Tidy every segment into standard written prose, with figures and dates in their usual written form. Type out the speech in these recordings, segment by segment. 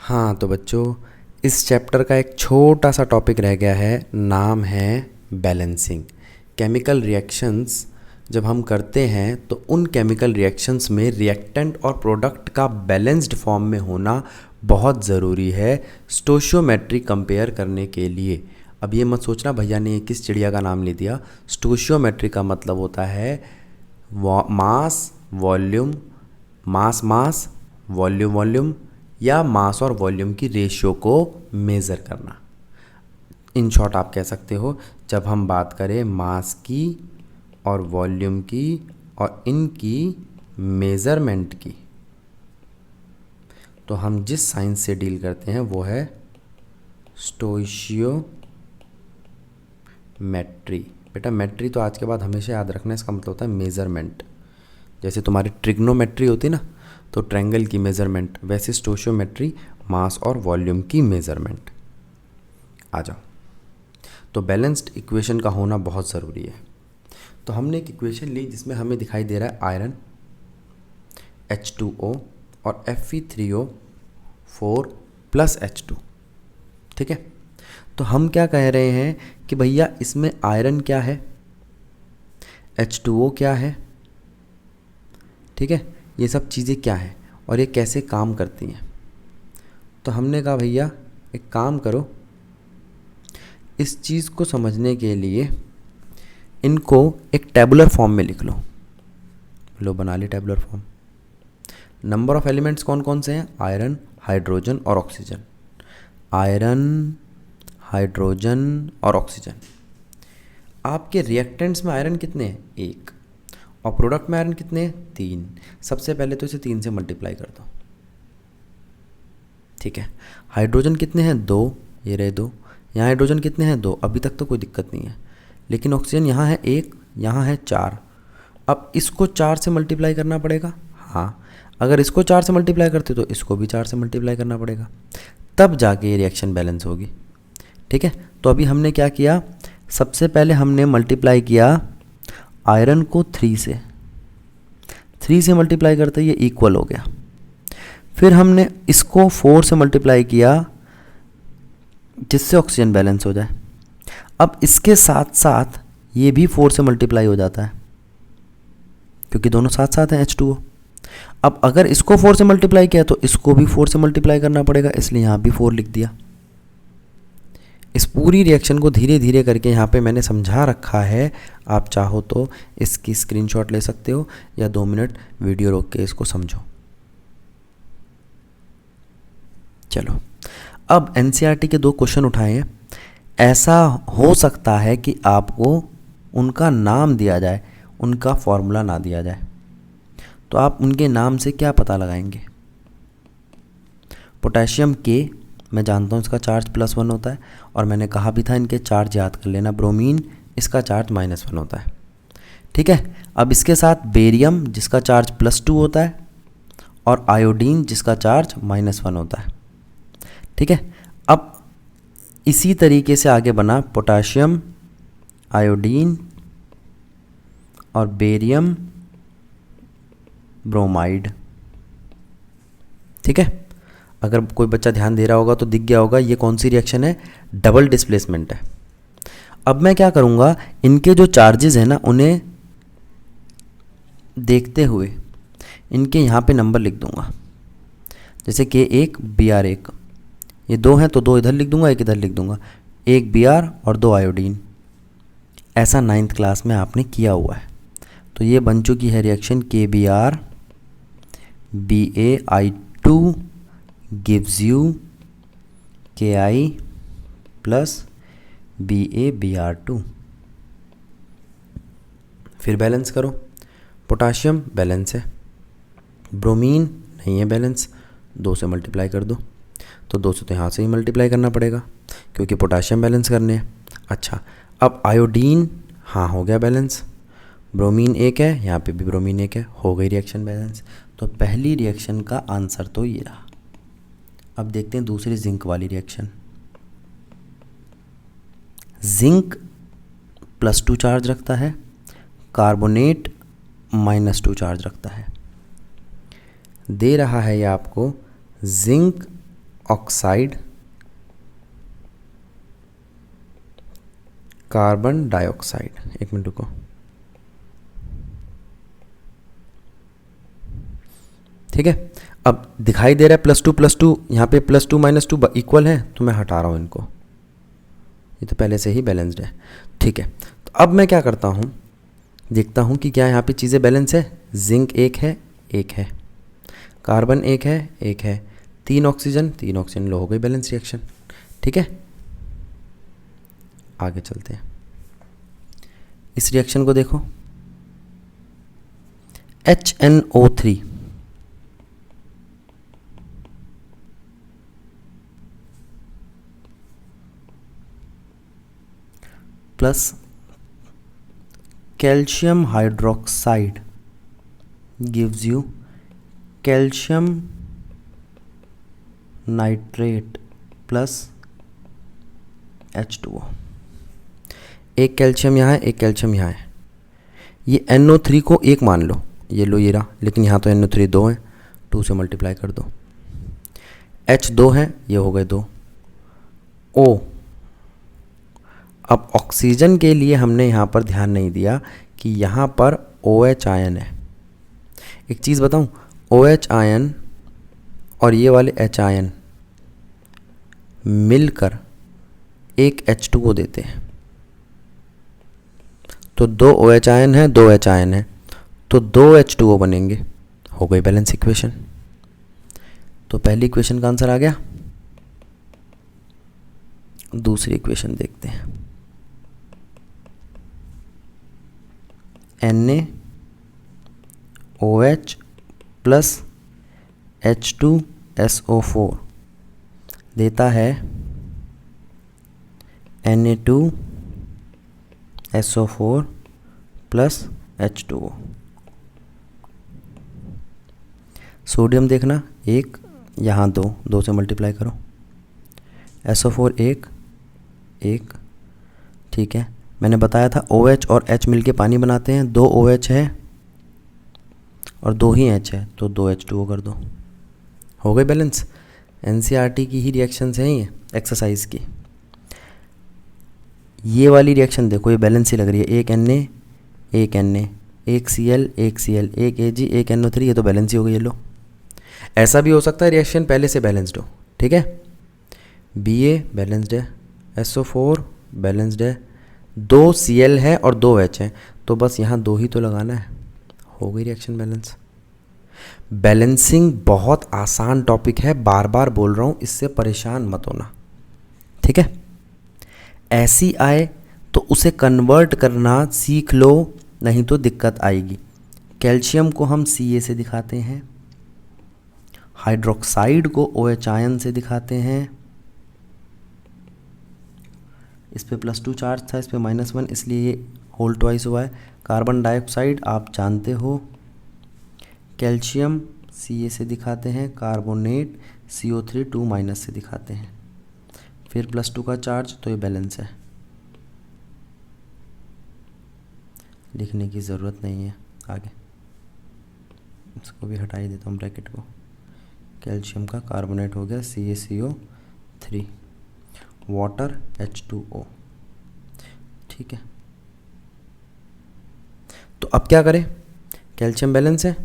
हाँ तो बच्चों, इस चैप्टर का एक छोटा सा टॉपिक रह गया है, नाम है बैलेंसिंग। केमिकल रिएक्शंस जब हम करते हैं तो उन केमिकल रिएक्शंस में रिएक्टेंट और प्रोडक्ट का बैलेंस्ड फॉर्म में होना बहुत ज़रूरी है स्टोशियोमेट्री कंपेयर करने के लिए। अब ये मत सोचना भैया ने किस चिड़िया का नाम ले दिया। स्टोशियोमेट्री का मतलब होता है mass volume, mass volume volume, या मास और वॉल्यूम की रेशियो को मेज़र करना। इन शॉर्ट आप कह सकते हो, जब हम बात करें मास की और वॉल्यूम की और इनकी मेज़रमेंट की, तो हम जिस साइंस से डील करते हैं वो है स्टोशियोमेट्री। बेटा मेट्री तो आज के बाद हमेशा याद रखना, इसका मतलब होता है मेज़रमेंट। जैसे तुम्हारी ट्रिग्नोमेट्री होती ना, तो ट्रायंगल की मेज़रमेंट, वैसे स्टोशियोमेट्री मास और वॉल्यूम की मेज़रमेंट। आ जाओ, तो बैलेंस्ड इक्वेशन का होना बहुत ज़रूरी है। तो हमने एक इक्वेशन ली जिसमें हमें दिखाई दे रहा है आयरन H2O और Fe3O4 प्लस H2। ठीक है, तो हम क्या कह रहे हैं कि भैया इसमें आयरन क्या है, H2O क्या है, ठीक है, ये सब चीज़ें क्या हैं और ये कैसे काम करती हैं। तो हमने कहा भैया एक काम करो, इस चीज़ को समझने के लिए इनको एक टेबुलर फॉर्म में लिख लो। लो बना ली tabular form. Number of elements कौन कौन से हैं, आयरन, हाइड्रोजन और ऑक्सीजन। आयरन, हाइड्रोजन और ऑक्सीजन। आपके रिएक्टेंट्स में आयरन कितने हैं, 1, और प्रोडक्ट में आयरन कितने हैं, 3। सबसे पहले तो इसे 3 से मल्टीप्लाई कर दो। ठीक है, हाइड्रोजन कितने हैं, 2, ये रहे 2। यहाँ हाइड्रोजन कितने हैं, 2, अभी तक तो कोई दिक्कत नहीं है। लेकिन ऑक्सीजन यहाँ है 1, यहाँ है 4। अब इसको 4 से मल्टीप्लाई करना पड़ेगा। हाँ, अगर इसको 4 से मल्टीप्लाई करते तो इसको भी 4 से मल्टीप्लाई करना पड़ेगा, तब जाके ये रिएक्शन बैलेंस होगी। ठीक है, तो अभी हमने क्या किया, सबसे पहले हमने मल्टीप्लाई किया आयरन को 3 से, 3 से मल्टीप्लाई करते ये इक्वल हो गया। फिर हमने इसको 4 से मल्टीप्लाई किया जिससे ऑक्सीजन बैलेंस हो जाए। अब इसके साथ साथ ये भी 4 से मल्टीप्लाई हो जाता है क्योंकि दोनों साथ साथ हैं H2O। अब अगर इसको 4 से मल्टीप्लाई किया तो इसको भी 4 से मल्टीप्लाई करना पड़ेगा, इसलिए यहाँ भी 4 लिख दिया। इस पूरी रिएक्शन को धीरे धीरे करके यहाँ पे मैंने समझा रखा है, आप चाहो तो इसकी स्क्रीनशॉट ले सकते हो या 2 मिनट वीडियो रोक के इसको समझो। चलो, अब NCERT के 2 क्वेश्चन उठाए हैं। ऐसा हो सकता है कि आपको उनका नाम दिया जाए, उनका फॉर्मूला ना दिया जाए, तो आप उनके नाम से क्या पता लगाएंगे। पोटेशियम K, मैं जानता हूँ इसका चार्ज +1 होता है, और मैंने कहा भी था इनके चार्ज याद कर लेना। ब्रोमीन, इसका चार्ज -1 होता है। ठीक है, अब इसके साथ बेरियम जिसका चार्ज +2 होता है, और आयोडीन जिसका चार्ज -1 होता है। ठीक है, अब इसी तरीके से आगे बना पोटेशियम, आयोडीन और बेरियम ब्रोमाइड। ठीक है, अगर कोई बच्चा ध्यान दे रहा होगा तो दिख गया होगा ये कौन सी रिएक्शन है, डबल डिस्प्लेसमेंट है। अब मैं क्या करूँगा, इनके जो चार्जेस हैं ना उन्हें देखते हुए इनके यहाँ पे नंबर लिख दूँगा, जैसे K1 Br1, ये 2 हैं तो 2 इधर लिख दूँगा, 1 इधर लिख दूँगा, 1 Br और 2 आयोडीन। ऐसा 9th क्लास में आपने किया हुआ है। तो ये बन चुकी है reaction KBr BaI2 gives you Ki plus BaBr2। फिर बैलेंस करो, पोटाशियम बैलेंस है, ब्रोमीन नहीं है बैलेंस, 2 से मल्टीप्लाई कर दो, तो 2 से तो यहाँ से ही मल्टीप्लाई करना पड़ेगा क्योंकि पोटाशियम बैलेंस करने हैं। अच्छा, अब आयोडीन, हाँ हो गया बैलेंस, ब्रोमीन 1 है, यहाँ पे भी ब्रोमीन 1 है, हो गई रिएक्शन बैलेंस। तो पहली रिएक्शन का आंसर तो ये रहा। अब देखते हैं दूसरी जिंक वाली रिएक्शन। जिंक +2 चार्ज रखता है, कार्बोनेट -2 चार्ज रखता है। दे रहा है ये आपको जिंक ऑक्साइड, कार्बन डाइऑक्साइड। एक मिनट रुको, ठीक है। अब दिखाई दे रहा है +2 यहाँ पे +2 -2 इक्वल है, तो मैं हटा रहा हूँ इनको, ये तो पहले से ही बैलेंस्ड है, ठीक है। तो अब मैं क्या करता हूँ, देखता हूँ कि क्या यहाँ पे चीज़ें बैलेंस है। जिंक एक है, कार्बन एक है, 3 ऑक्सीजन लो, हो गई बैलेंस रिएक्शन, ठीक है। आगे चलते हैं, इस रिएक्शन को देखो, HNO3 plus calcium hydroxide gives you calcium nitrate plus H2O। एक कैल्शियम यहाँ है, एक कैल्शियम यहाँ है, ये NO3 को एक मान लो, ये लो ये रहा, लेकिन यहाँ तो NO3 दो है, 2 से मल्टीप्लाई कर दो, H 2 है, ये हो गए 2 O। अब ऑक्सीजन के लिए हमने यहाँ पर ध्यान नहीं दिया कि यहाँ पर OH आयन है। एक चीज़ बताऊँ, OH आयन और ये वाले H आयन मिलकर एक H2O देते हैं, तो 2 OH आयन है, 2 H आयन है, तो 2 H2O बनेंगे, हो गई बैलेंस इक्वेशन। तो पहली इक्वेशन का आंसर आ गया। दूसरी इक्वेशन देखते हैं, NaOH प्लस H2SO4 देता है Na2SO4 प्लस H2O। सोडियम देखना, एक यहाँ 2 से मल्टीप्लाई करो, SO4 एक, ठीक है। मैंने बताया था OH और H मिलके पानी बनाते हैं, 2 OH है और 2 ही H है, तो 2 H2O कर दो, हो गई बैलेंस। NCERT की ही रिएक्शंस हैं ये, एक्सरसाइज की। ये वाली रिएक्शन देखो, ये बैलेंस ही लग रही है, एक Na, एक Na, एक Cl, एक Cl, एक Ag, एक NO3, ये तो बैलेंस ही हो गई। ये लो, ऐसा भी हो सकता है रिएक्शन पहले से बैलेंस्ड हो, ठीक है। Ba बैलेंस्ड है, SO4 बैलेंस्ड है, 2 Cl है और 2 H है, तो बस यहाँ 2 ही तो लगाना है, हो गई रिएक्शन बैलेंस। बैलेंसिंग बहुत आसान टॉपिक है, बार बार बोल रहा हूँ, इससे परेशान मत होना, ठीक है। ऐसी आए तो उसे कन्वर्ट करना सीख लो, नहीं तो दिक्कत आएगी। कैल्शियम को हम Ca से दिखाते हैं, हाइड्रोक्साइड को OH आयन से दिखाते हैं, इस पे +2 चार्ज था, इस पे -1, इसलिए ये होल ट्वाइस हुआ है। कार्बन डाइऑक्साइड आप जानते हो, कैल्शियम Ca से दिखाते हैं, कार्बोनेट CO3 2- से दिखाते हैं, फिर +2 का चार्ज, तो ये बैलेंस है, लिखने की ज़रूरत नहीं है आगे, इसको भी हटा ही देता हूँ ब्रैकेट को। कैल्शियम का कार्बोनेट हो गया CaCO3, वाटर H2O, ठीक है। तो अब क्या करें, कैल्शियम बैलेंस है,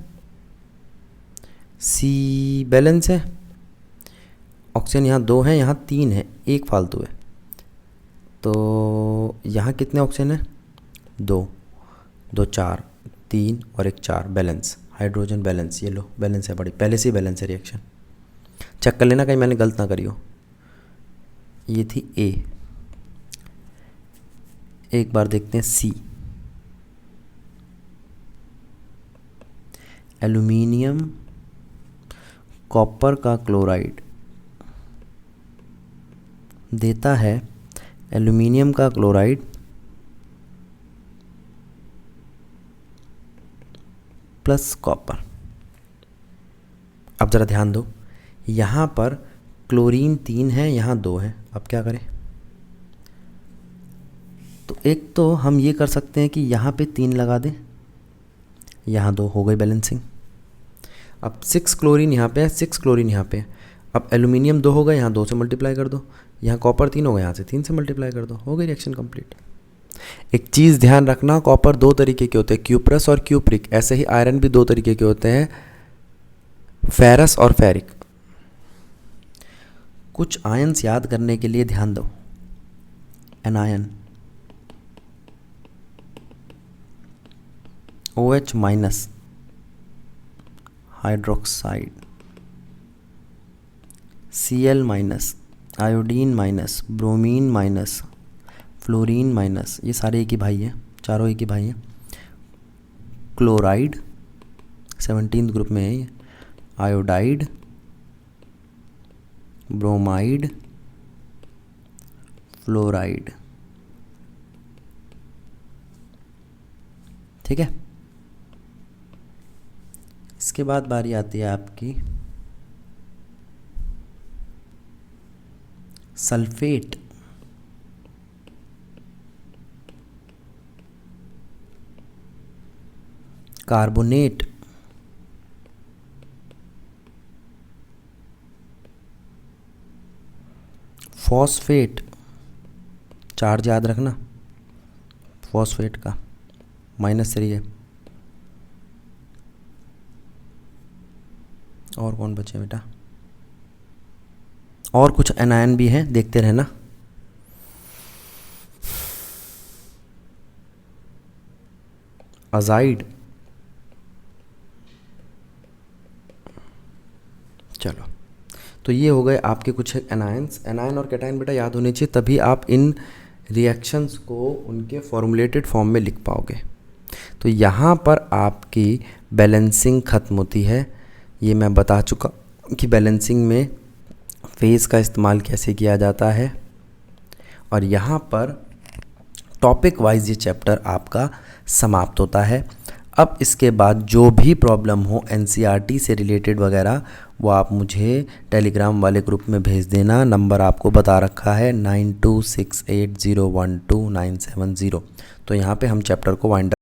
C बैलेंस है, ऑक्सीजन यहाँ 2 है, यहाँ 3 है, एक फालतू है, तो यहाँ कितने ऑक्सीजन है, 2 4, 3 और 1 4, बैलेंस, हाइड्रोजन बैलेंस, ये लो बैलेंस है, बड़ी पहले से ही बैलेंस है रिएक्शन, चेक कर लेना कहीं मैंने गलत ना करी हो। ये थी A, एक बार देखते हैं C, एल्यूमिनियम कॉपर का क्लोराइड देता है एल्यूमिनियम का क्लोराइड प्लस कॉपर। अब ज़रा ध्यान दो, यहाँ पर क्लोरीन 3 है, यहाँ 2 है, अब क्या करें। तो एक तो हम ये कर सकते हैं कि यहाँ पे 3 लगा दें, यहाँ 2, हो गई बैलेंसिंग। अब 6 क्लोरीन यहाँ पे है, 6 क्लोरीन यहाँ पे है, अब एल्यूमिनियम 2 हो गए, यहाँ 2 से मल्टीप्लाई कर दो, यहाँ कॉपर 3 हो गए, यहाँ से 3 से मल्टीप्लाई कर दो, हो गई रिएक्शन कंप्लीट। एक चीज़ ध्यान रखना, कॉपर 2 तरीके के होते हैं, क्यूप्रस और क्यूप्रिक। ऐसे ही आयरन भी 2 तरीके के होते हैं, फेरस और फेरिक। कुछ आयन्स याद करने के लिए ध्यान दो। Anion OH minus hydroxide, Cl minus iodine minus bromine minus fluorine minus, ये सारे एक ही भाई हैं, चारों एक ही भाई हैं। क्लोराइड 17th ग्रुप में है ये, आयोडाइड, ब्रोमाइड, फ्लोराइड। ठीक है, इसके बाद बारी आती है आपकी सल्फेट, कार्बोनेट, फॉस्फेट। चार्ज याद रखना फॉस्फेट का, -3 है। और कौन बचे बेटा? और कुछ एनायन भी हैं, देखते रहना। अजाइड, चलो तो ये हो गए आपके कुछ एनायंस। एनायन और कैटायन बेटा याद होने चाहिए, तभी आप इन रिएक्शंस को उनके फॉर्मुलेटेड फॉर्म में लिख पाओगे। तो यहाँ पर आपकी बैलेंसिंग ख़त्म होती है। ये मैं बता चुका कि बैलेंसिंग में फेज़ का इस्तेमाल कैसे किया जाता है, और यहाँ पर टॉपिक वाइज ये चैप्टर आपका समाप्त होता है। अब इसके बाद जो भी प्रॉब्लम हो NCERT से रिलेटेड वगैरह, वो आप मुझे टेलीग्राम वाले ग्रुप में भेज देना। नंबर आपको बता रखा है 9268012970। तो यहाँ पे हम चैप्टर को वाइंड